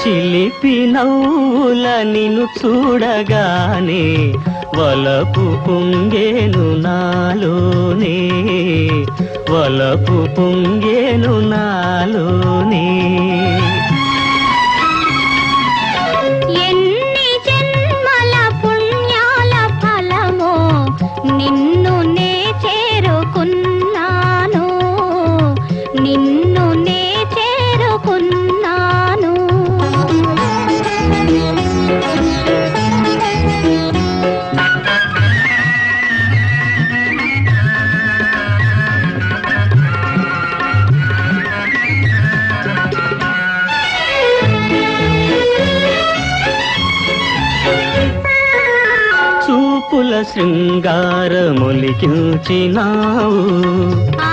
చిలిపి నవ్వుల నిన్ను చూడగానే వలపు పొంగేను నాలోనే, వలపు పొంగేను నాలోనే. ఎన్ని జన్మల పుణ్యాల ఫలమో నిన్ను నే చేరుకున్నాను, నిన్ను నే చేరుకున్నాను. చూపుల శృంగారమొలికించినావు, ఆ